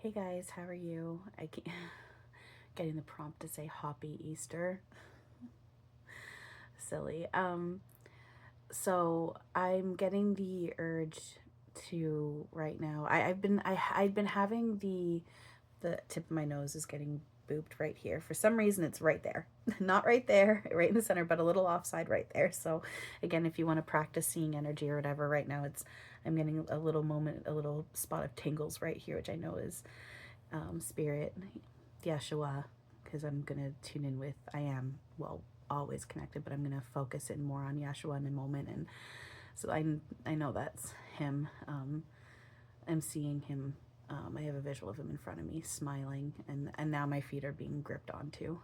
Hey guys, how are you? I can't getting the prompt to say Happy Easter. Silly. So I'm getting the urge to right now. I've been having the tip of my nose is getting booped right here. For some reason it's right there. Not right there, right in the center, but a little offside right there. So again, if you want to practice seeing energy or whatever, right now I'm getting a little moment, a little spot of tingles right here, which I know is spirit, Yeshua, because I'm going to tune in with, I am, well, always connected, but I'm going to focus in more on Yeshua in a moment. And so I know that's him. I'm seeing him. I have a visual of him in front of me smiling, and now my feet are being gripped onto.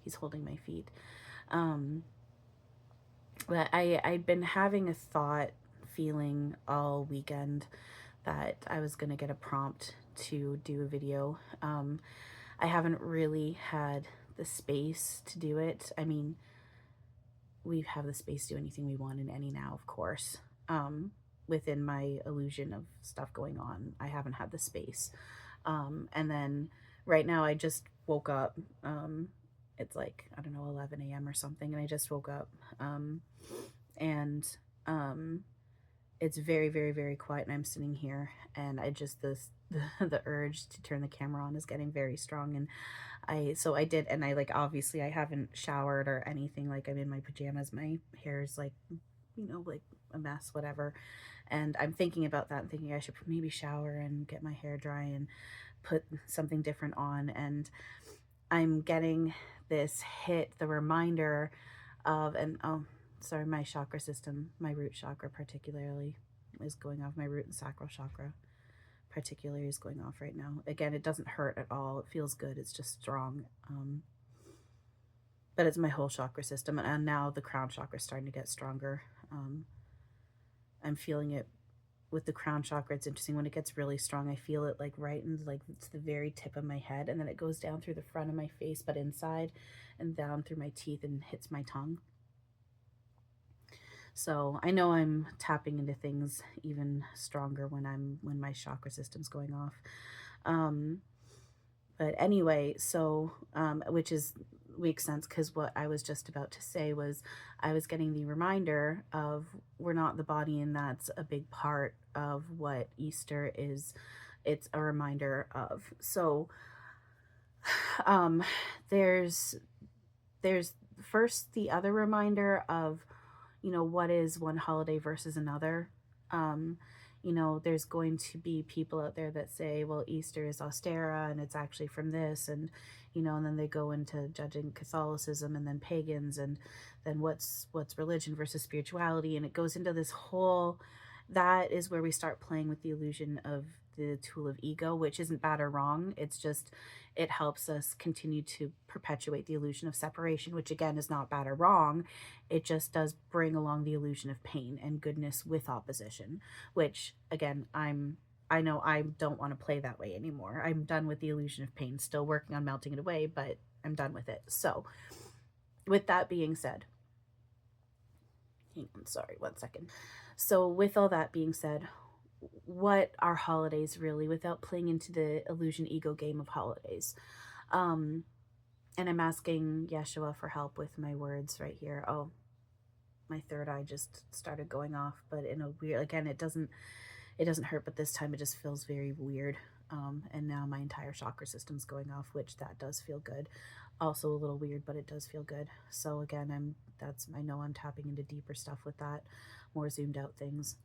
He's holding my feet. But I've been having a thought, feeling all weekend that I was going to get a prompt to do a video. I haven't really had the space to do it. I mean, we have the space to do anything we want in any now, of course. Within my illusion of stuff going on, I haven't had the space. And then right now I just woke up. It's like, I don't know, 11 a.m. or something. And I just woke up. And it's very, very, very quiet. And I'm sitting here and the urge to turn the camera on is getting very strong. And so I did, and I like, obviously I haven't showered or anything. Like, I'm in my pajamas, my hair is like, like a mess, whatever. And I'm thinking about that and thinking I should maybe shower and get my hair dry and put something different on. And I'm getting this hit, the reminder of, and oh, sorry, my chakra system, my root chakra particularly is going off. My root and sacral chakra particularly is going off right now. Again, it doesn't hurt at all. It feels good. It's just strong. But it's my whole chakra system. And now the crown chakra is starting to get stronger. I'm feeling it with the crown chakra. It's interesting when it gets really strong. I feel it like right in like it's the very tip of my head, and then it goes down through the front of my face, but inside and down through my teeth and hits my tongue. So I know I'm tapping into things even stronger when my chakra system's going off. But anyway, so which makes sense, because what I was just about to say was I was getting the reminder of we're not the body, and that's a big part of what Easter is. It's a reminder of. So there's first the other reminder of, what is one holiday versus another. There's going to be people out there that say, well, Easter is Austera and it's actually from this, and and then they go into judging Catholicism and then pagans, and then what's religion versus spirituality, and it goes into this whole, that is where we start playing with the illusion of the tool of ego, which isn't bad or wrong. It's just, it helps us continue to perpetuate the illusion of separation, which again is not bad or wrong. It just does bring along the illusion of pain and goodness with opposition, which again, I know I don't want to play that way anymore. I'm done with the illusion of pain, still working on melting it away, but I'm done with it. So with that being said, hang on, sorry, 1 second. So with all that being said, what are holidays really, without playing into the illusion ego game of holidays? And I'm asking Yeshua for help with my words right here. Oh, my third eye just started going off, but in a weird, again, it doesn't hurt, but this time it just feels very weird. And now my entire chakra system's going off, which that does feel good. Also a little weird, but it does feel good. So again, I know I'm tapping into deeper stuff with that, more zoomed out things.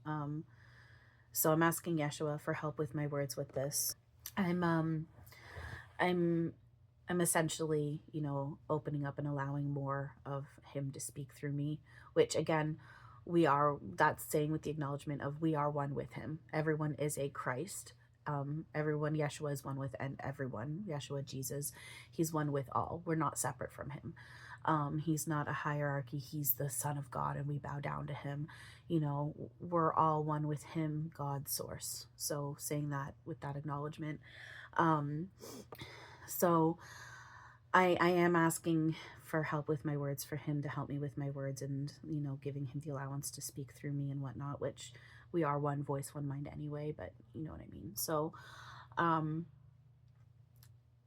So I'm asking Yeshua for help with my words with this. I'm essentially, opening up and allowing more of him to speak through me, which again, that's saying with the acknowledgement of we are one with him. Everyone is a Christ. Everyone, Yeshua is one with, and everyone, Yeshua, Jesus, he's one with all. We're not separate from him. He's not a hierarchy. He's the Son of God, and we bow down to him. We're all one with him, God's source. So saying that with that acknowledgement. So I am asking for help with my words, for him to help me with my words, and, giving him the allowance to speak through me and whatnot, which we are one voice, one mind anyway, but you know what I mean. So,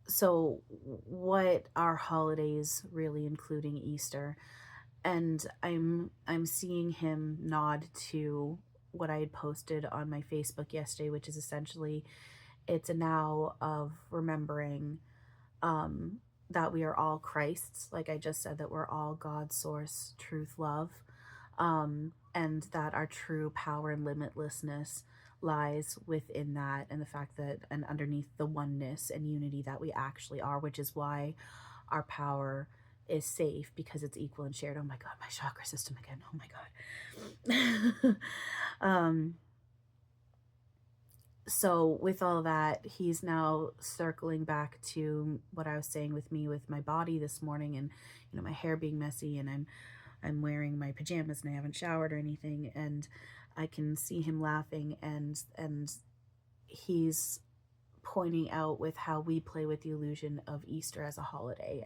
So what are holidays really, including Easter? And I'm seeing him nod to what I had posted on my Facebook yesterday, which is essentially it's a now of remembering um, that we are all Christ's. Like I just said, that we're all God's source, truth, love, and that our true power and limitlessness lies within that, and the fact that, and underneath the oneness and unity that we actually are, which is why our power is safe, because it's equal and shared. Oh my God, my chakra system again. Oh my God. So with all that, he's now circling back to what I was saying with me with my body this morning, and my hair being messy, and I'm wearing my pajamas and I haven't showered or anything, and I can see him laughing, and he's pointing out with how we play with the illusion of Easter as a holiday,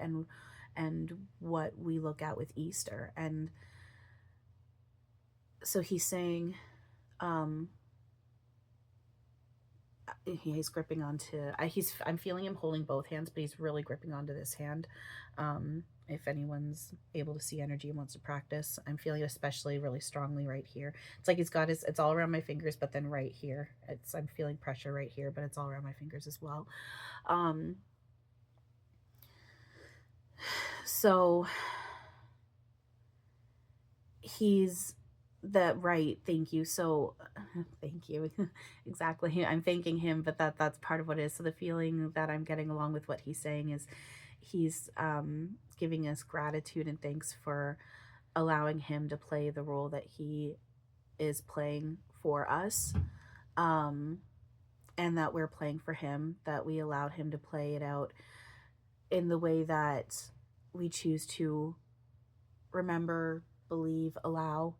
and what we look at with Easter. And so he's saying, he's gripping onto, I'm feeling him holding both hands, but he's really gripping onto this hand. If anyone's able to see energy and wants to practice, I'm feeling it especially really strongly right here. It's like he's got it's all around my fingers, but then right here, I'm feeling pressure right here, but it's all around my fingers as well. So he's right, thank you. So thank you. Exactly, I'm thanking him, but that's part of what it is. So the feeling that I'm getting along with what he's saying is he's giving us gratitude and thanks for allowing him to play the role that he is playing for us, and that we're playing for him, that we allowed him to play it out in the way that we choose to remember, believe, allow.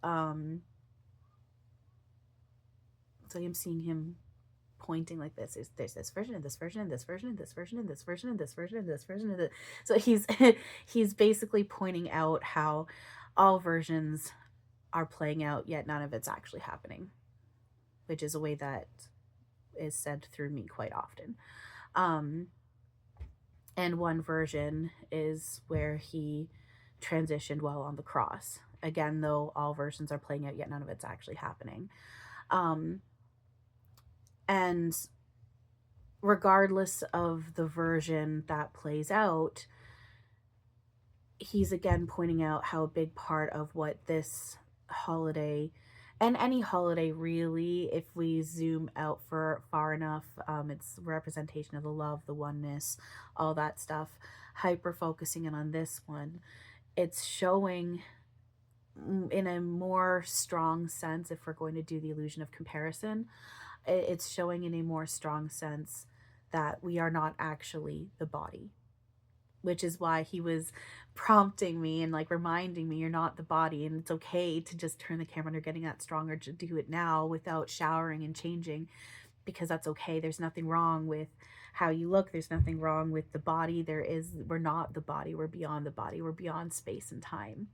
So I'm seeing him pointing like this. There's this version and this version and this version and this version and this version and this version and this version and this. So he's basically pointing out how all versions are playing out, yet none of it's actually happening, which is a way that is said through me quite often. And one version is where he transitioned while on the cross. Again, though, all versions are playing out, yet none of it's actually happening. And regardless of the version that plays out, he's again pointing out how a big part of what this holiday, and any holiday really, if we zoom out for far enough, it's representation of the love, the oneness, all that stuff. Hyper focusing in on this one, it's showing in a more strong sense, if we're going to do the illusion of comparison, it's showing in a more strong sense that we are not actually the body, which is why he was prompting me and like reminding me, you're not the body, and it's okay to just turn the camera, and you're getting that stronger to do it now without showering and changing, because that's okay. There's nothing wrong with how you look. There's nothing wrong with the body. We're not the body. We're beyond the body. We're beyond space and time.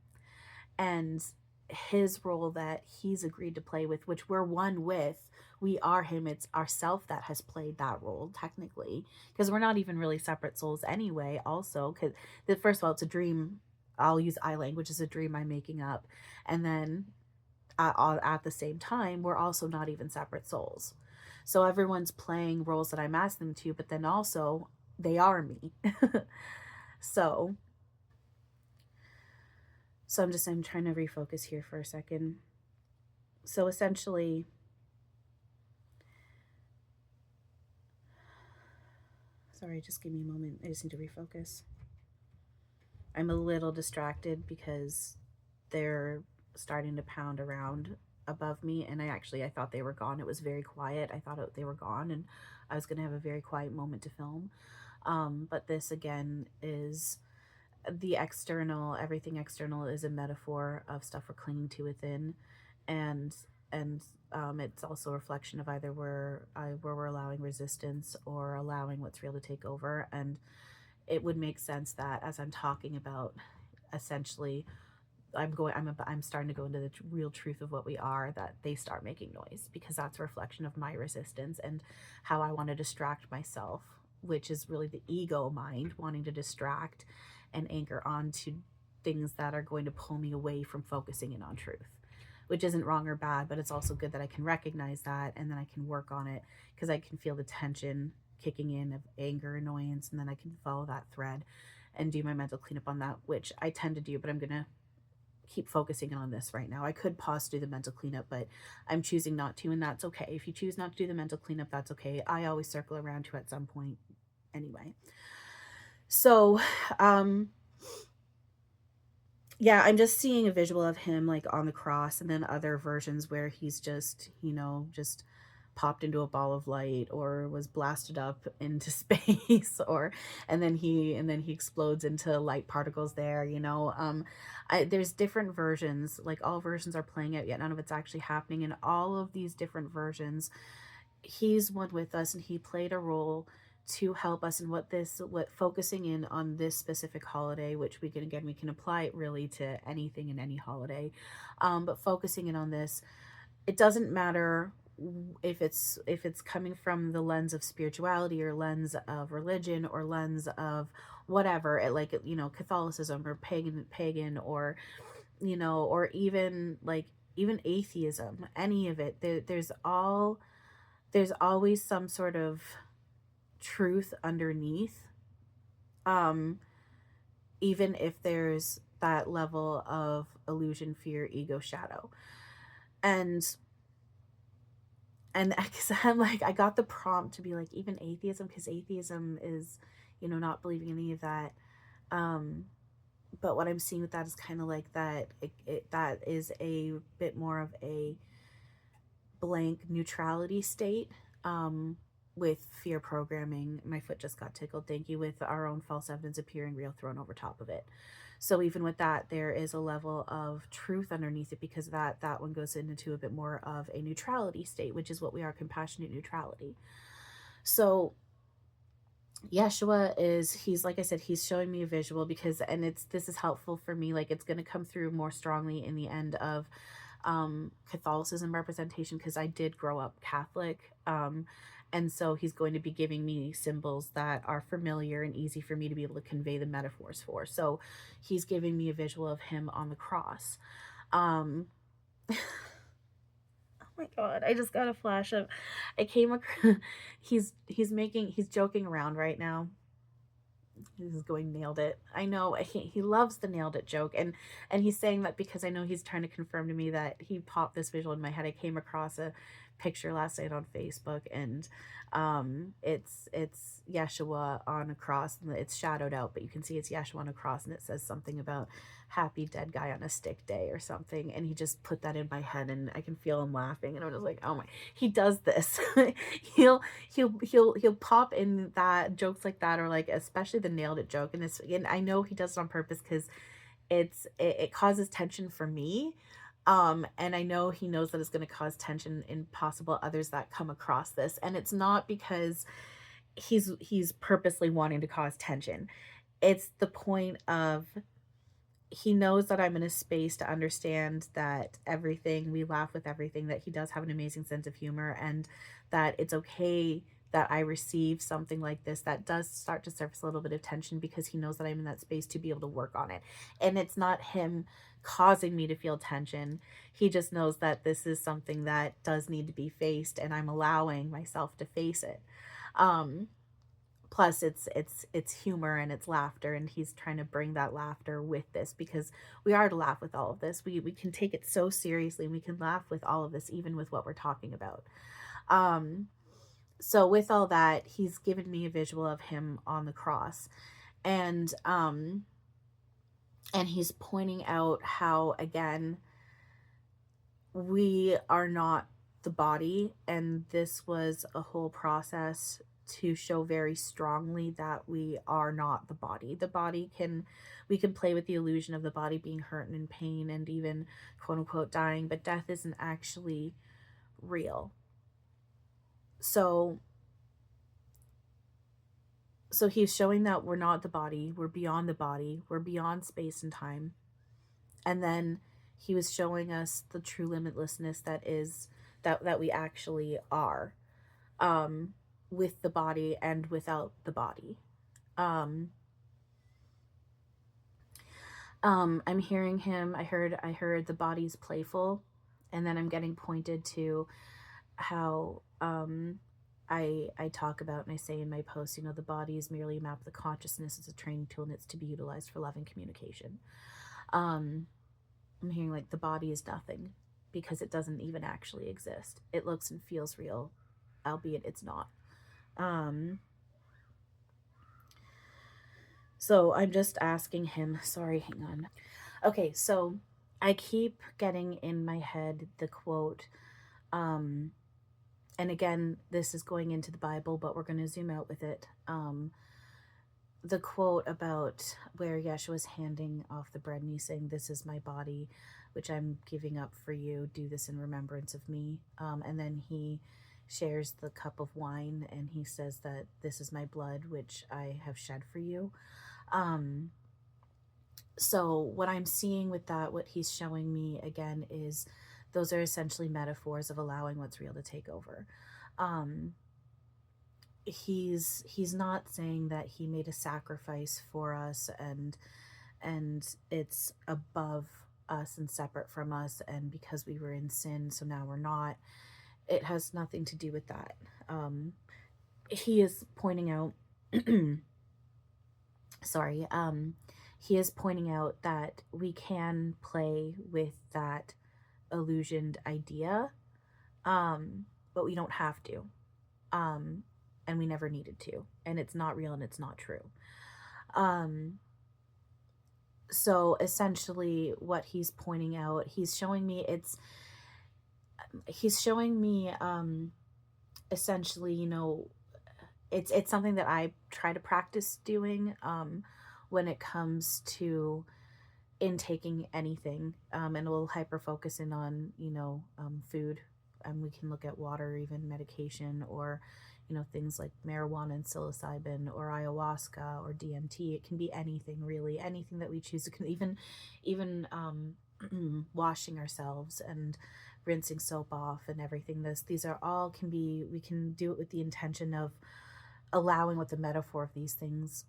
And his role that he's agreed to play with, which we're one with, we are him. It's ourself that has played that role technically, because we're not even really separate souls anyway. Also, because first of all, it's a dream. I'll use I language as a dream I'm making up, and then at the same time, we're also not even separate souls. So everyone's playing roles that I'm asking them to, but then also they are me. So I'm trying to refocus here for a second. So essentially, sorry, just give me a moment. I just need to refocus. I'm a little distracted because they're starting to pound around above me, and I thought they were gone. It was very quiet. I thought they were gone, and I was going to have a very quiet moment to film. But this again is the external. Everything external is a metaphor of stuff we're clinging to within, and it's also a reflection of either where we're allowing resistance or allowing what's real to take over. And it would make sense that as I'm talking about, essentially, I'm starting to go into the real truth of what we are, that they start making noise, because that's a reflection of my resistance and how I want to distract myself which is really the ego mind wanting to distract and anchor onto things that are going to pull me away from focusing in on truth, which isn't wrong or bad, but it's also good that I can recognize that and then I can work on it, because I can feel the tension kicking in of anger, annoyance, and then I can follow that thread and do my mental cleanup on that, which I tend to do, but I'm going to keep focusing on this right now. I could pause to do the mental cleanup, but I'm choosing not to, and that's okay. If you choose not to do the mental cleanup, that's okay. I always circle around to at some point anyway. So, yeah, I'm just seeing a visual of him like on the cross, and then other versions where he's just, just popped into a ball of light or was blasted up into space, or and then he explodes into light particles there, there's different versions, like all versions are playing out, yet none of it's actually happening. And all of these different versions, he's one with us, and he played a role to help us in what focusing in on this specific holiday, which we can apply it really to anything in any holiday, but focusing in on this, it doesn't matter if it's coming from the lens of spirituality or lens of religion or lens of whatever, Catholicism or pagan, or or even atheism, any of it, there's always some sort of truth underneath, um even if there's that level of illusion, fear, ego, shadow. And because I'm like, I got the prompt to be like, even atheism, because atheism is, not believing any of that. But what I'm seeing with that is kind of like that, that is a bit more of a blank neutrality state, with fear programming. My foot just got tickled. Thank you. With our own false evidence appearing real thrown over top of it. So even with that, there is a level of truth underneath it, because that one goes into a bit more of a neutrality state, which is what we are, compassionate neutrality. So Yeshua he's, like I said, he's showing me a visual, because, and this is helpful for me, like it's going to come through more strongly in the end of Catholicism representation, because I did grow up Catholic, and so he's going to be giving me symbols that are familiar and easy for me to be able to convey the metaphors for. So he's giving me a visual of him on the cross. Oh my god, I just got a flash of, I came across, he's joking around right now. He's going, nailed it. I know, he loves the nailed it joke, and he's saying that because I know he's trying to confirm to me that he popped this visual in my head. I came across a picture last night on Facebook, and it's Yeshua on a cross, and it's shadowed out, but you can see it's Yeshua on a cross, and it says something about happy dead guy on a stick day or something, and he just put that in my head, and I can feel him laughing, and I'm just like, oh my, he does this. he'll pop in that jokes like that, or like especially the nailed it joke, and I know he does it on purpose, because it causes tension for me, and I know he knows that it's going to cause tension in possible others that come across this, and it's not because he's purposely wanting to cause tension. It's the point of, he knows that I'm in a space to understand that we laugh with everything, that he does have an amazing sense of humor, and that it's okay that I receive something like this that does start to surface a little bit of tension, because he knows that I'm in that space to be able to work on it. And it's not him causing me to feel tension. He just knows that this is something that does need to be faced, and I'm allowing myself to face it. Plus it's humor and it's laughter, and he's trying to bring that laughter with this, because we are to laugh with all of this. We can take it so seriously, and we can laugh with all of this, even with what we're talking about. So with all that, he's given me a visual of him on the cross, and he's pointing out how, again, we are not the body, and this was a whole process to show very strongly that we are not the body. We can play with the illusion of the body being hurt and in pain and even quote unquote dying, but death isn't actually real. So he's showing that we're not the body, we're beyond the body, we're beyond space and time. And then he was showing us the true limitlessness that we actually are. with the body and without the body. Um, I'm hearing him. I heard the body's playful, and then I'm getting pointed to how I talk about and I say in my post, the body is merely a map of the consciousness. It's a training tool and it's to be utilized for loving communication. Um, I'm hearing like the body is nothing because it doesn't even actually exist. It looks and feels real, albeit it's not. Um, so I'm just asking him, sorry, hang on. Okay, so I keep getting in my head the quote, um, and again, this is going into the Bible, but we're going to zoom out with it. The quote about where Yeshua is handing off the bread and he's saying, "This is my body, which I'm giving up for you. Do this in remembrance of me." And then he shares the cup of wine and he says that this is my blood, which I have shed for you. Um, so, what I'm seeing with that, what he's showing me again is those are essentially metaphors of allowing what's real to take over. Um, he's not saying that he made a sacrifice for us and it's above us and separate from us, and because we were in sin so now we're not. It has nothing to do with that. He is pointing out sorry, he is pointing out that we can play with that illusioned idea, but we don't have to, um, and we never needed to, and it's not real and it's not true. Um, so essentially, what he's pointing out, he's showing me, essentially, it's something that I try to practice doing, when it comes to intaking anything, and we'll hyper focus in on food, and we can look at water, even medication, or things like marijuana and psilocybin or ayahuasca or DMT. It can be anything, really, anything that we choose. It can even washing ourselves and rinsing soap off and everything. These are all can be, we can do it with the intention of allowing what the metaphor of these things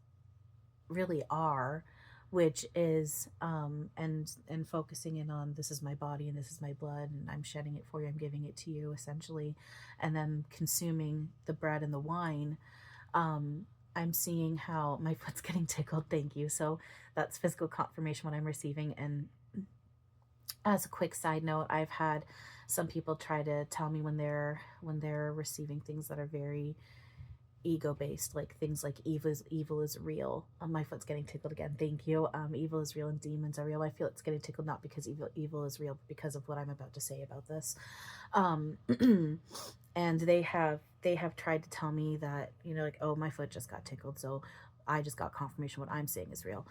really are, which is and focusing in on, this is my body and this is my blood and I'm shedding it for you, I'm giving it to you, essentially, and then consuming the bread and the wine. I'm seeing how my foot's getting tickled, thank you. So that's physical confirmation what I'm receiving. And as a quick side note, I've had some people try to tell me when they're receiving things that are very ego based, like things like evil is real. My foot's getting tickled again, thank you. Evil is real and demons are real. I feel it's getting tickled not because evil is real, but because of what I'm about to say about this. um and they have tried to tell me that, like, oh, my foot just got tickled, so I just got confirmation what I'm saying is real.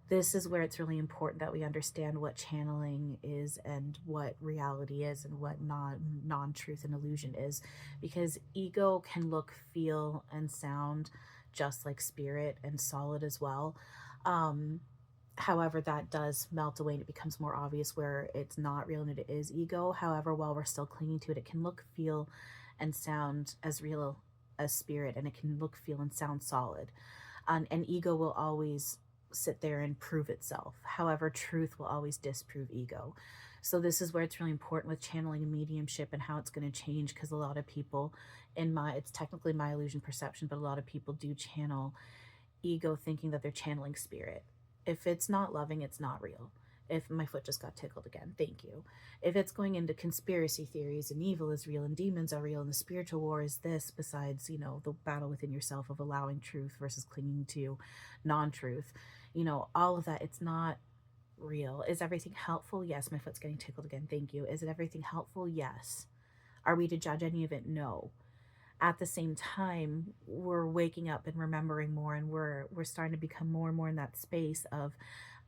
This is where it's really important that we understand what channeling is and what reality is and what non-truth and illusion is, because ego can look, feel, and sound just like spirit and solid as well. um However, that does melt away and it becomes more obvious where it's not real and it is ego. However, while we're still clinging to it, it can look, feel, and sound as real as spirit, and it can look, feel, and sound solid. And ego will always sit there and prove itself. However, truth will always disprove ego. So this is where it's really important with channeling and mediumship and how it's going to change, because a lot of people, it's technically my illusion perception, but a lot of people do channel ego thinking that they're channeling spirit. If it's not loving, it's not real. If my foot just got tickled again, thank you. If it's going into conspiracy theories and evil is real and demons are real and the spiritual war is this, besides, the battle within yourself of allowing truth versus clinging to non-truth, all of that, it's not real. Is everything helpful? Yes. My foot's getting tickled again, thank you. Is it everything helpful? Yes. Are we to judge any of it? No. At the same time, we're waking up and remembering more, and we're starting to become more and more in that space of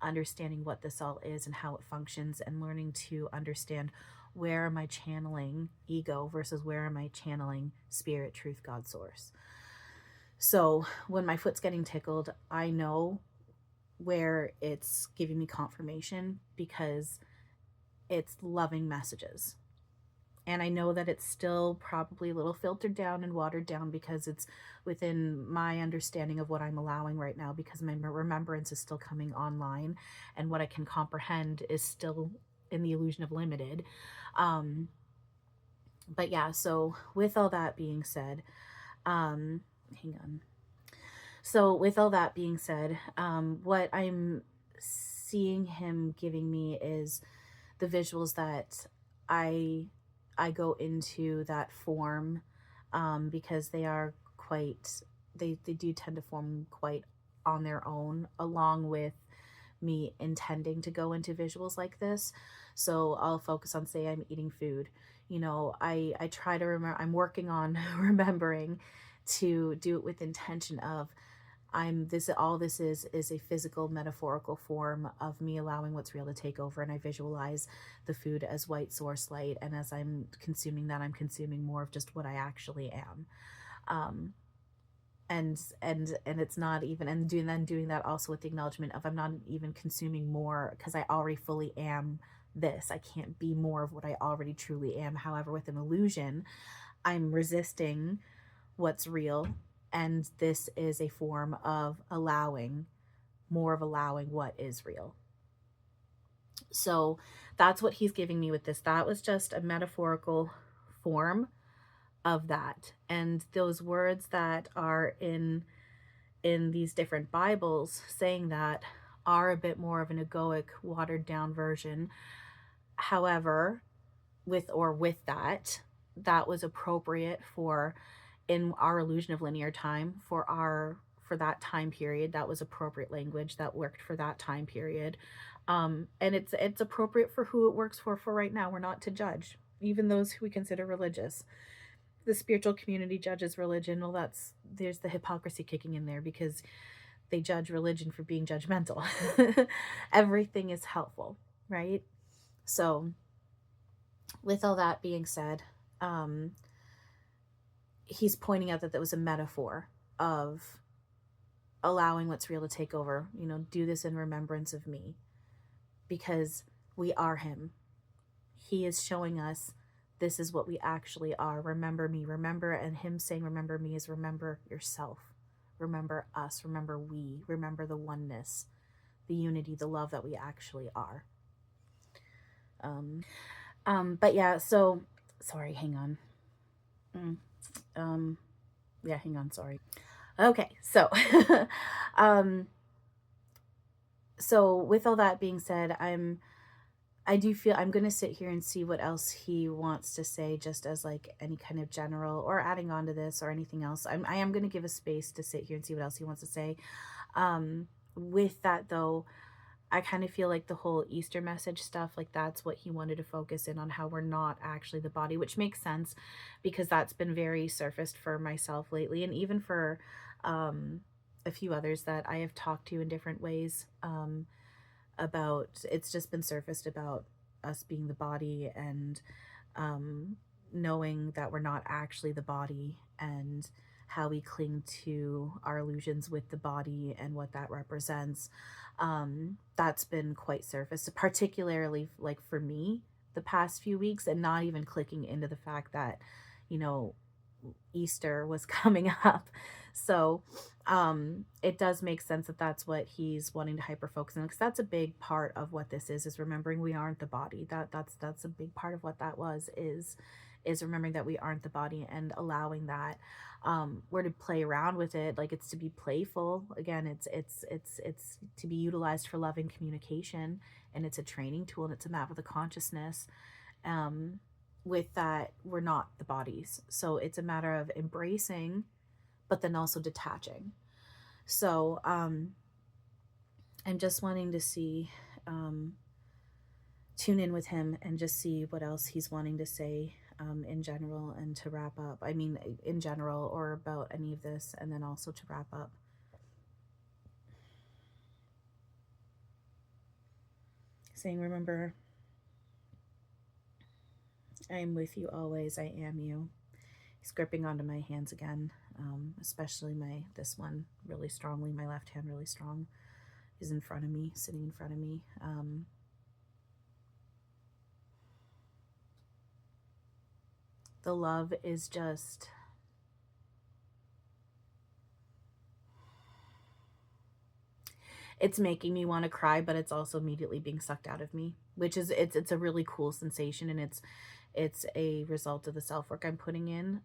understanding what this all is and how it functions, and learning to understand, where am I channeling ego versus where am I channeling spirit, truth, God, source. So when my foot's getting tickled, I know where it's giving me confirmation, because it's loving messages. And I know that it's still probably a little filtered down and watered down because it's within my understanding of what I'm allowing right now, because my remembrance is still coming online and what I can comprehend is still in the illusion of limited. Um, but yeah, so with all that being said, hang on. So with all that being said, what I'm seeing him giving me is the visuals that I I go into that form, because they are quite, they do tend to form quite on their own, along with me intending to go into visuals like this. So I'll focus on, say I'm eating food. I try to remember, I'm working on remembering to do it with intention of, I'm this, all this is a physical metaphorical form of me allowing what's real to take over, and I visualize the food as white source light, and as I'm consuming that, I'm consuming more of just what I actually am. um and it's not even, and doing that also with the acknowledgement of, I'm not even consuming more because I already fully am this. I can't be more of what I already truly am. However, with an illusion, I'm resisting what's real, and this is a form of allowing, more of allowing what is real. So that's what he's giving me with this. That was just a metaphorical form of that, and those words that are in these different Bibles saying that are a bit more of an egoic, watered down version. However, with that, that was appropriate for, in our illusion of linear time, for that time period. That was appropriate language that worked for that time period. And it's appropriate for who it works for right now. We're not to judge even those who we consider religious. The spiritual community judges religion. Well, there's the hypocrisy kicking in there, because they judge religion for being judgmental. Everything is helpful, right? So with all that being said, he's pointing out that that was a metaphor of allowing what's real to take over. Do this in remembrance of me, because we are him. He is showing us this is what we actually are. Remember me, remember. And him saying remember me is remember yourself, remember us, remember we, remember the oneness, the unity, the love that we actually are. But yeah, so sorry, hang on. Yeah, hang on, sorry. Okay, so so with all that being said, I do feel I'm going to sit here and see what else he wants to say, just as like any kind of general, or adding on to this or anything else. I am going to give a space to sit here and see what else he wants to say. With that though, I kind of feel like the whole Easter message stuff, like that's what he wanted to focus in on, how we're not actually the body, which makes sense because that's been very surfaced for myself lately, and even for a few others that I have talked to in different ways. About, it's just been surfaced about us being the body, and knowing that we're not actually the body, and how we cling to our illusions with the body and what that represents. That's been quite surfaced, particularly like for me the past few weeks, and not even clicking into the fact that Easter was coming up. So it does make sense that that's what he's wanting to hyper focus on, because that's a big part of what this is remembering we aren't the body. That's a big part of what that is remembering that we aren't the body, and allowing that. We're to play around with it, like it's to be playful. Again, it's to be utilized for loving communication, and it's a training tool, and it's a map of the consciousness. With that, we're not the bodies, so it's a matter of embracing, but then also detaching. So I'm just wanting to see, tune in with him and just see what else he's wanting to say in general, and to wrap up. I mean, in general, or about any of this, and then also to wrap up. Saying, remember, I am with you always. I am you. He's gripping onto my hands again, especially this one really strongly. My left hand really strong. He's in front of me, sitting in front of me. The love is just, it's making me want to cry, but it's also immediately being sucked out of me, which is, it's a really cool sensation, and it's a result of the self-work I'm putting in.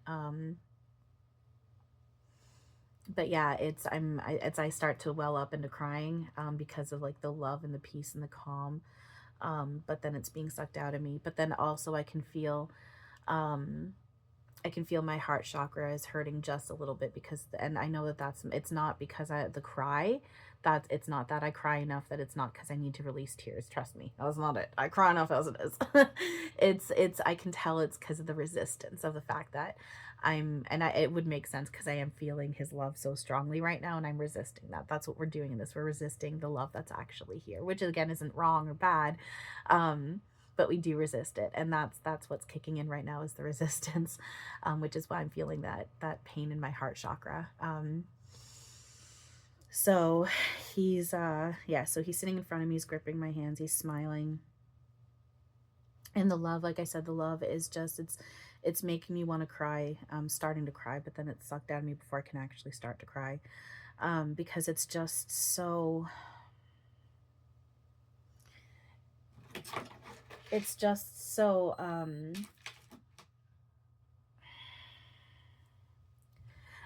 But yeah, I start to well up into crying, because of like the love and the peace and the calm. But then it's being sucked out of me. But then also um, I can feel my heart chakra is hurting just a little bit, because, and I know that it's not because the cry, that it's not that I cry enough, that it's not because I need to release tears. Trust me, that's not it. I cry enough as it is. I can tell it's because of the resistance of the fact that it would make sense because I am feeling his love so strongly right now, and I'm resisting that. That's what we're doing in this. We're resisting the love that's actually here, which again isn't wrong or bad. But we do resist it, and that's what's kicking in right now, is the resistance, which is why I'm feeling that pain in my heart chakra. So he's so he's sitting in front of me, he's gripping my hands, he's smiling, and the love, like I said, the love is just, it's making me want to cry. I'm starting to cry, but then it's sucked out of me before I can actually start to cry, because it's just so, it's just so,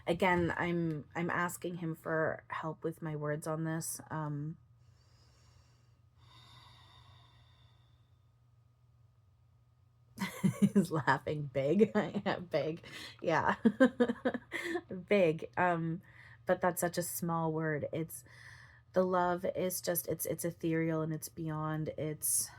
again, I'm asking him for help with my words on this. He's laughing big. Yeah, big. Yeah. Big. But that's such a small word. It's, the love is just, it's ethereal, and it's beyond, it's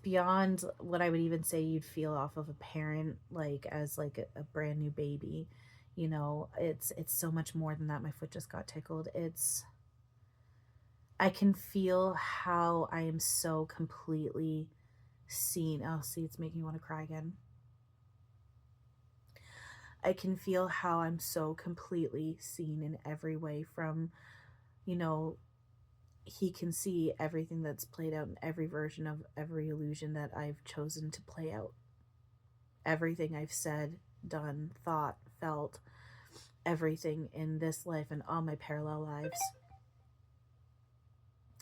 beyond what I would even say you'd feel off of a parent, like as like a brand new baby. You know, it's so much more than that. My foot just got tickled. I can feel how I am so completely seen. Oh, see, it's making me want to cry again. I can feel how I'm so completely seen in every way, from, you know, he can see everything that's played out in every version of every illusion that I've chosen to play out. Everything I've said, done, thought, felt, everything in this life and all my parallel lives.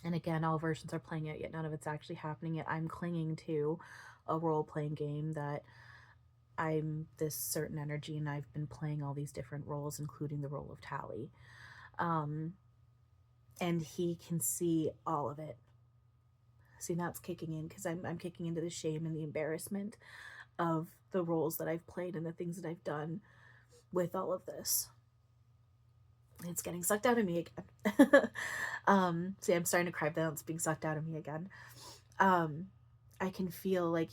And again, all versions are playing out, yet none of it's actually happening. Yet I'm clinging to a role-playing game that I'm this certain energy, and I've been playing all these different roles, including the role of Tally. And he can see all of it. See, now it's kicking in, because I'm kicking into the shame and the embarrassment of the roles that I've played and the things that I've done with all of this. It's getting sucked out of me again. See, I'm starting to cry, but it's being sucked out of me again. I can feel like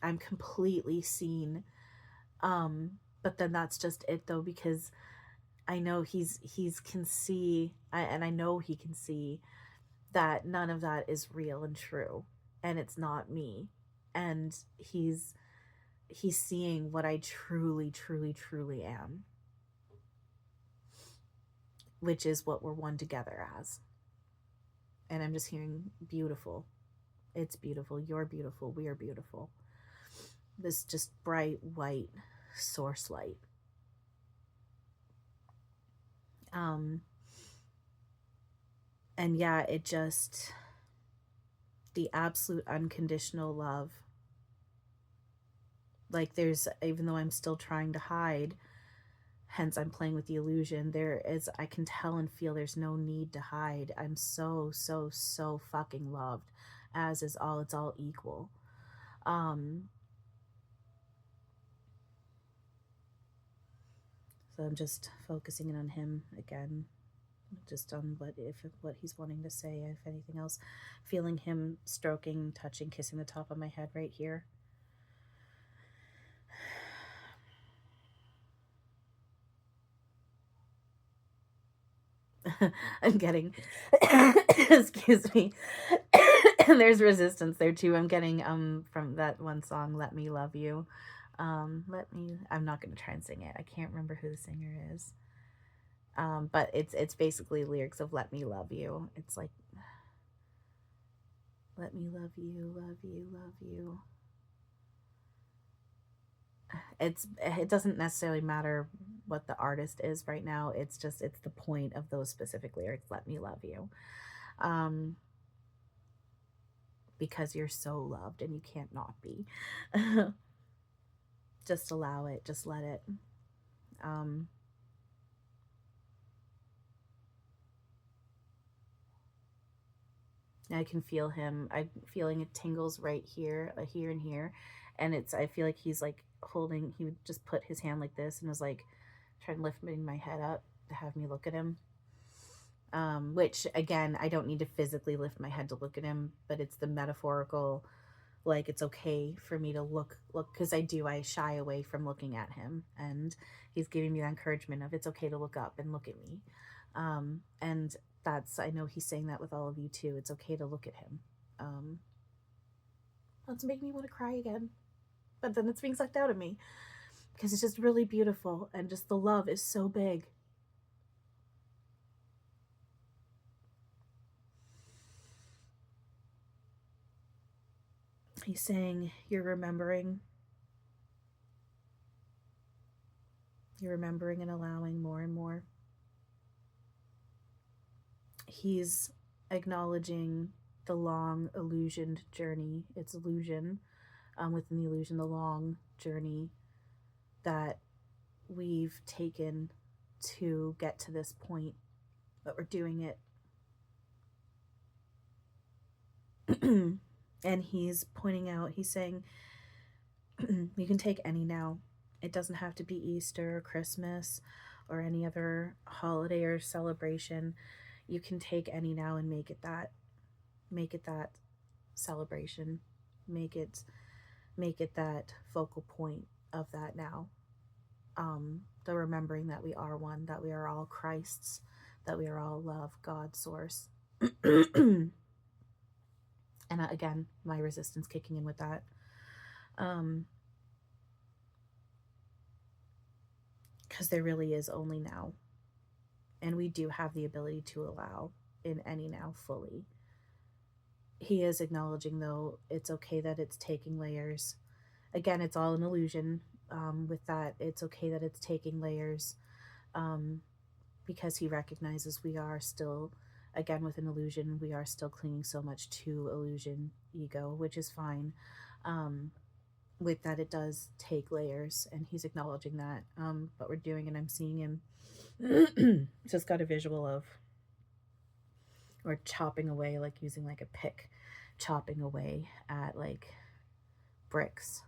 I'm completely seen. But then that's just it, though, because I know he's can see, and I know he can see that none of that is real and true, and it's not me, and he's seeing what I truly, truly, truly am, which is what we're one together as. And I'm just hearing beautiful. It's beautiful. You're beautiful. We are beautiful. This just bright white source light. And yeah, it just, the absolute unconditional love. Like, there's, even though I'm still trying to hide, hence I'm playing with the illusion, there is, I can tell and feel there's no need to hide. I'm so, so, so fucking loved, as is all, it's all equal. So I'm just focusing in on him again, just on what he's wanting to say, if anything else. Feeling him stroking, touching, kissing the top of my head right here. I'm getting, excuse me, there's resistance there too. I'm getting from that one song, Let Me Love You. I'm not going to try and sing it. I can't remember who the singer is. But it's basically lyrics of Let Me Love You. It's like, Let me love you, love you, love you. It doesn't necessarily matter what the artist is right now. It's the point of those specific lyrics. Let me love you. Because you're so loved and you can't not be. Just allow it. Just let it. I can feel him. I'm feeling it tingles right here, here and here. And I feel like he's like holding, he would just put his hand like this and was like trying to lift my head up to have me look at him. Which again, I don't need to physically lift my head to look at him, but it's the metaphorical, like it's okay for me to look, because I shy away from looking at him, and he's giving me the encouragement of it's okay to look up and look at me. And I know he's saying that with all of you too. It's okay to look at him. That's making me want to cry again, but then it's being sucked out of me because it's just really beautiful, and just the love is so big. He's saying, you're remembering and allowing more and more. He's acknowledging the long illusioned journey. It's illusion, within the illusion, the long journey that we've taken to get to this point, but we're doing it. And he's pointing out, he's saying, you can take any now. It doesn't have to be Easter or Christmas or any other holiday or celebration. You can take any now and make it that celebration. Make it that focal point of that now. The remembering that we are one, that we are all Christ's, that we are all love, God, source. And again, my resistance kicking in with that. Because there really is only now. And we do have the ability to allow in any now fully. He is acknowledging, though, it's okay that it's taking layers. Again, it's all an illusion. With that, it's okay that it's taking layers. Because he recognizes we are still, again, with an illusion, we are still clinging so much to illusion, ego, which is fine. With that, it does take layers, and he's acknowledging that. But we're doing it. I'm seeing him. Just got a visual of, or chopping away, like using like a pick, chopping away at like bricks.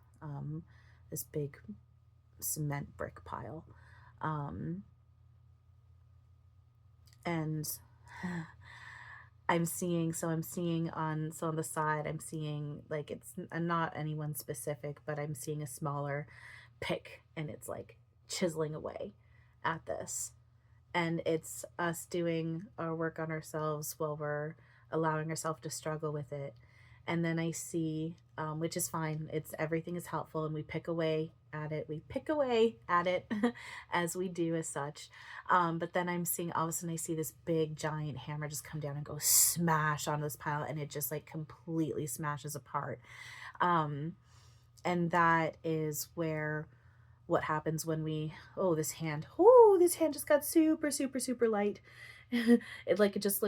This big cement brick pile. And I'm seeing on the side, I'm seeing like, it's not anyone specific, but I'm seeing a smaller pick, and it's like chiseling away at this. And it's us doing our work on ourselves while we're allowing ourselves to struggle with it. And then I see, which is fine, everything is helpful, and we pick away at it as we do as such. But then I'm seeing, all of a sudden I see this big giant hammer just come down and go smash onto this pile, and it just like completely smashes apart. And that is where what happens when we, this hand just got super, super, super light. It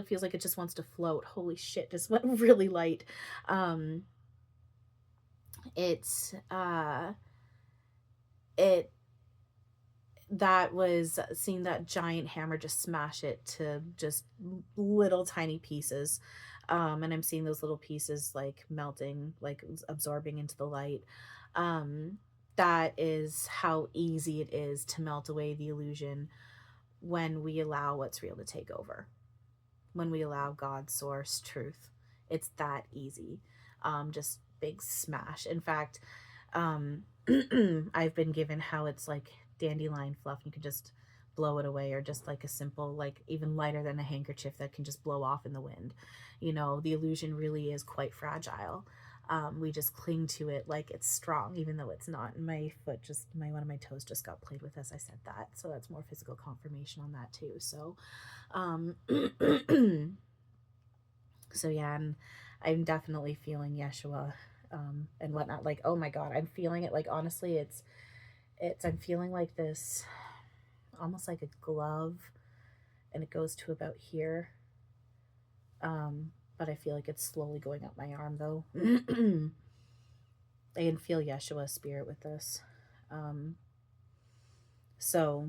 feels like it just wants to float. Holy shit, just went really light. That was seeing that giant hammer just smash it to just little tiny pieces. And I'm seeing those little pieces like melting, like absorbing into the light. That is how easy it is to melt away the illusion when we allow what's real to take over. When we allow God's source, truth, it's that easy. Just big smash. In fact, I've been given how it's like dandelion fluff. You can just blow it away, or just like a simple, like even lighter than a handkerchief that can just blow off in the wind. The illusion really is quite fragile. We just cling to it like it's strong, even though it's not. And my foot one of my toes just got played with as I said that. So that's more physical confirmation on that too. So, so yeah, and I'm definitely feeling Yeshua and whatnot. Like, oh my God, I'm feeling it. Like, honestly, I'm feeling like this, almost like a glove, and it goes to about here. But I feel like it's slowly going up my arm though. I can feel Yeshua's spirit with this. Um, so,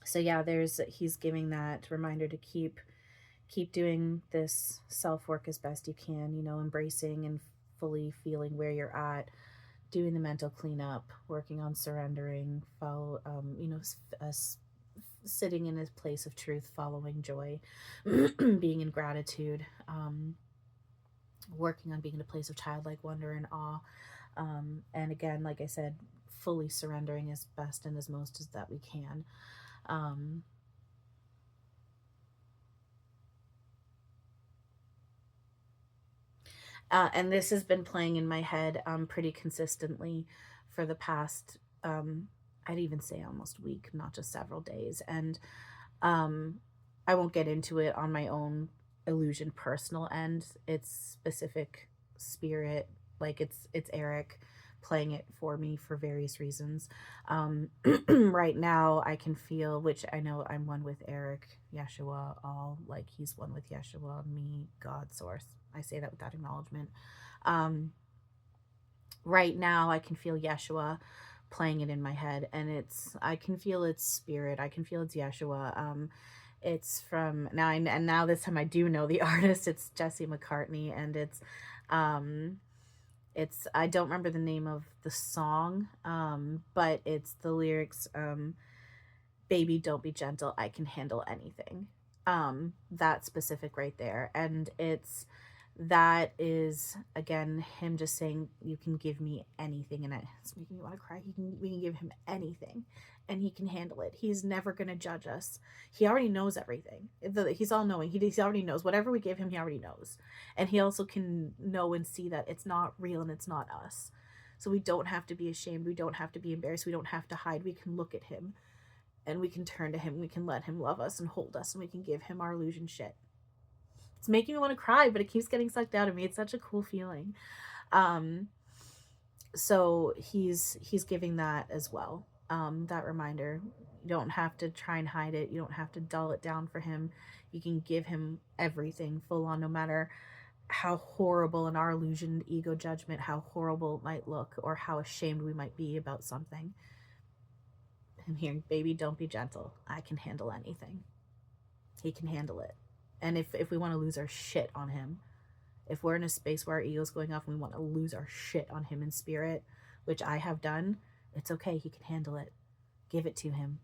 so yeah, he's giving that reminder to keep doing this self work as best you can, embracing and fully feeling where you're at, doing the mental cleanup, working on surrendering, sitting in a place of truth, following joy, being in gratitude, working on being in a place of childlike wonder and awe. And again, like I said, fully surrendering as best and as most as that we can. And this has been playing in my head pretty consistently for the past, I'd even say almost week, not just several days. And I won't get into it on my own illusion personal end. It's specific spirit, like it's Eric playing it for me for various reasons. Right now I can feel, which I know I'm one with Eric, Yeshua, all, like he's one with Yeshua, me, God, source. I say that with that acknowledgement. Right now I can feel Yeshua playing it in my head, and I can feel its spirit. I can feel it's Yeshua. It's from now, and now this time I do know the artist. It's Jesse McCartney, and it's I don't remember the name of the song, but it's the lyrics, baby, don't be gentle, I can handle anything. That specific right there. And that is again him just saying, you can give me anything, and it's making me want to cry. We can give him anything and he can handle it. He's never going to judge us. He already knows everything. He's all knowing. He already knows whatever we give him. He already knows. And he also can know and see that it's not real and it's not us. So we don't have to be ashamed. We don't have to be embarrassed. We don't have to hide. We can look at him and we can turn to him. We can let him love us and hold us, and we can give him our illusion shit. It's making me want to cry, but it keeps getting sucked out of me. It's such a cool feeling. So he's giving that as well. That reminder. You don't have to try and hide it. You don't have to dull it down for him. You can give him everything full on, no matter how horrible in our illusioned ego judgment, how horrible it might look, or how ashamed we might be about something. I'm hearing, baby, don't be gentle. I can handle anything. He can handle it. And if we want to lose our shit on him, if we're in a space where our ego's going off and we want to lose our shit on him in spirit, which I have done, it's okay. He can handle it. Give it to him.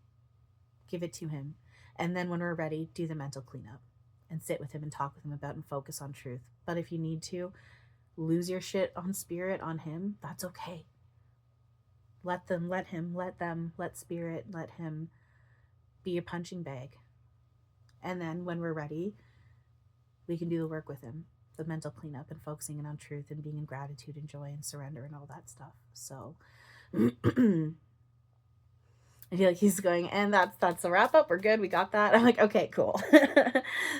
Give it to him. And then when we're ready, do the mental cleanup and sit with him and talk with him about and focus on truth. But if you need to lose your shit on spirit, on him, that's okay. Let spirit, let him be a punching bag. And then when we're ready, we can do the work with him, the mental cleanup and focusing in on truth and being in gratitude and joy and surrender and all that stuff. So I feel like he's going, and that's the wrap up. We're good. We got that. I'm like, okay, cool.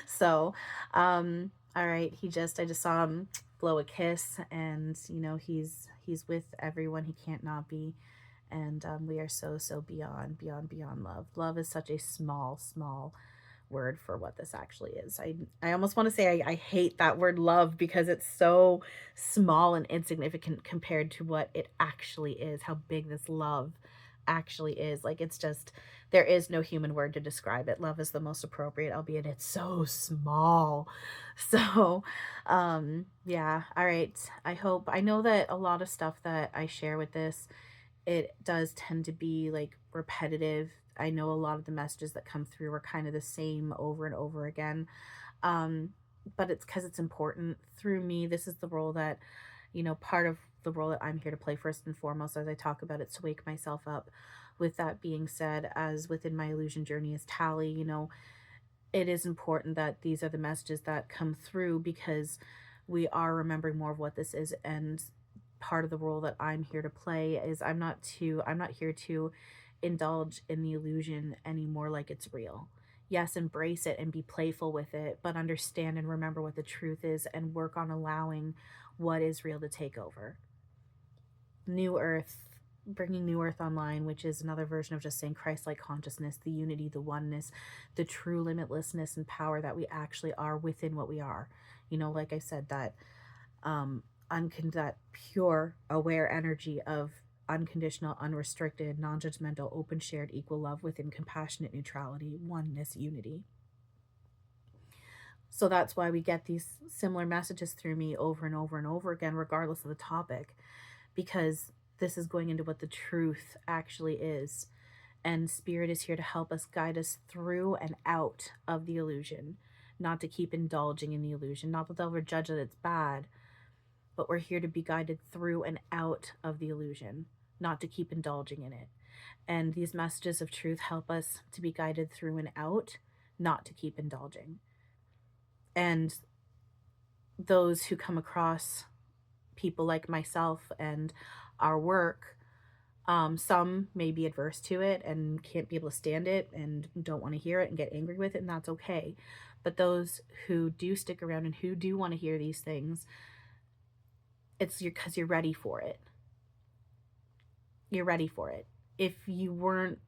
So, all right. I just saw him blow a kiss, and he's with everyone he can't not be. And we are so beyond love. Love is such a small word for what this actually is. I almost want to say I hate that word love, because it's so small and insignificant compared to what it actually is, how big this love actually is. Like, it's just, there is no human word to describe it. Love is the most appropriate, albeit it's so small. So yeah, all right. I know that a lot of stuff that I share with this, it does tend to be like repetitive. I know a lot of the messages that come through are kind of the same over and over again. But it's because it's important. Through me, this is the role that, part of the role that I'm here to play first and foremost, as I talk about it, to wake myself up. With that being said, as within my illusion journey as Tally, it is important that these are the messages that come through, because we are remembering more of what this is. And part of the role that I'm here to play is I'm not here to indulge in the illusion anymore like it's real. Yes, embrace it and be playful with it, but understand and remember what the truth is and work on allowing what is real to take over. New Earth, bringing New Earth online, which is another version of just saying Christ-like consciousness, the unity, the oneness, the true limitlessness and power that we actually are within what we are. Like I said, that that pure, aware energy of unconditional, unrestricted, non-judgmental, open, shared, equal love within compassionate neutrality, oneness, unity. So that's why we get these similar messages through me over and over and over again, regardless of the topic, because this is going into what the truth actually is. And Spirit is here to help us, guide us through and out of the illusion, not to keep indulging in the illusion. Not that they'll ever judge that it's bad, but we're here to be guided through and out of the illusion, not to keep indulging in it. And these messages of truth help us to be guided through and out, not to keep indulging. And those who come across people like myself and our work, some may be adverse to it and can't be able to stand it and don't want to hear it and get angry with it, and that's okay. But those who do stick around and who do want to hear these things, it's because you're ready for it. You're ready for it. If you weren't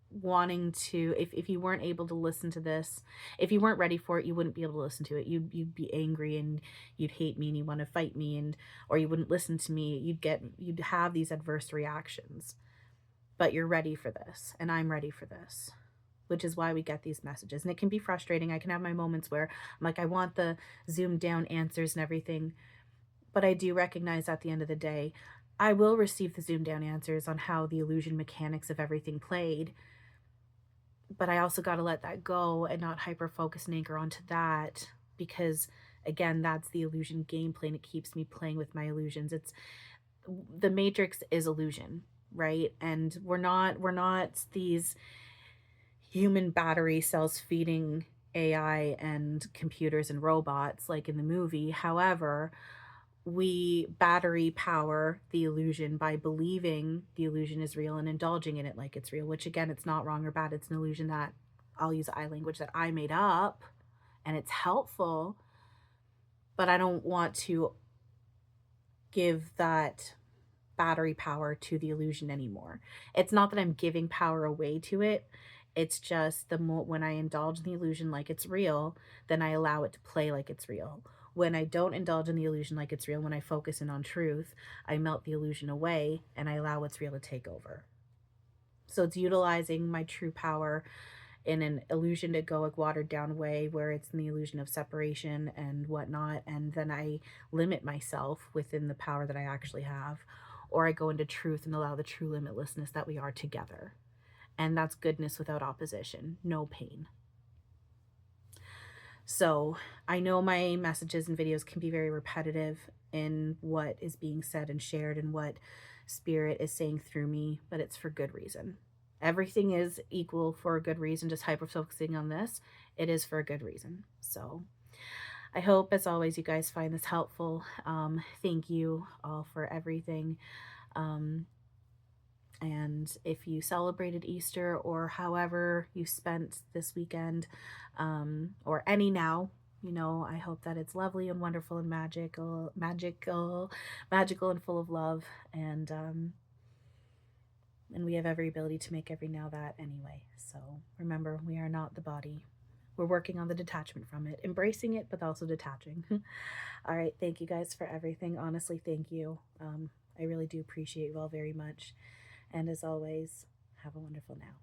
wanting to, if you weren't able to listen to this, if you weren't ready for it, you wouldn't be able to listen to it. You'd be angry and you'd hate me and you want to fight me, and or you wouldn't listen to me. You'd have these adverse reactions. But you're ready for this, and I'm ready for this, which is why we get these messages. And it can be frustrating. I can have my moments where I'm like, I want the zoomed down answers and everything, but I do recognize at the end of the day, I will receive the zoomed down answers on how the illusion mechanics of everything played. But I also got to let that go and not hyper focus and anchor onto that, because again, that's the illusion gameplay, and it keeps me playing with my illusions. It's the matrix is illusion, right? And we're not these human battery cells feeding AI and computers and robots like in the movie. However, we battery power the illusion by believing the illusion is real and indulging in it like it's real, which again, it's not wrong or bad. It's an illusion that, I'll use I language, that I made up, and it's helpful, but I don't want to give that battery power to the illusion anymore. It's not that I'm giving power away to it. It's just when I indulge in the illusion like it's real, then I allow it to play like it's real. When I don't indulge in the illusion like it's real, when I focus in on truth, I melt the illusion away and I allow what's real to take over. So it's utilizing my true power in an illusion to go a watered down way where it's in the illusion of separation and whatnot. And then I limit myself within the power that I actually have, or I go into truth and allow the true limitlessness that we are together. And that's goodness without opposition, no pain. So I know my messages and videos can be very repetitive in what is being said and shared and what Spirit is saying through me, but it's for good reason. Everything is equal for a good reason. Just hyper focusing on this, it is for a good reason. So I hope, as always, you guys find this helpful. Thank you all for everything. And if you celebrated Easter or however you spent this weekend, or any now, I hope that it's lovely and wonderful and magical and full of love. And we have every ability to make every now that anyway. So remember, we are not the body. We're working on the detachment from it, embracing it, but also detaching. All right. Thank you guys for everything. Honestly, thank you. I really do appreciate you all very much. And as always, have a wonderful now.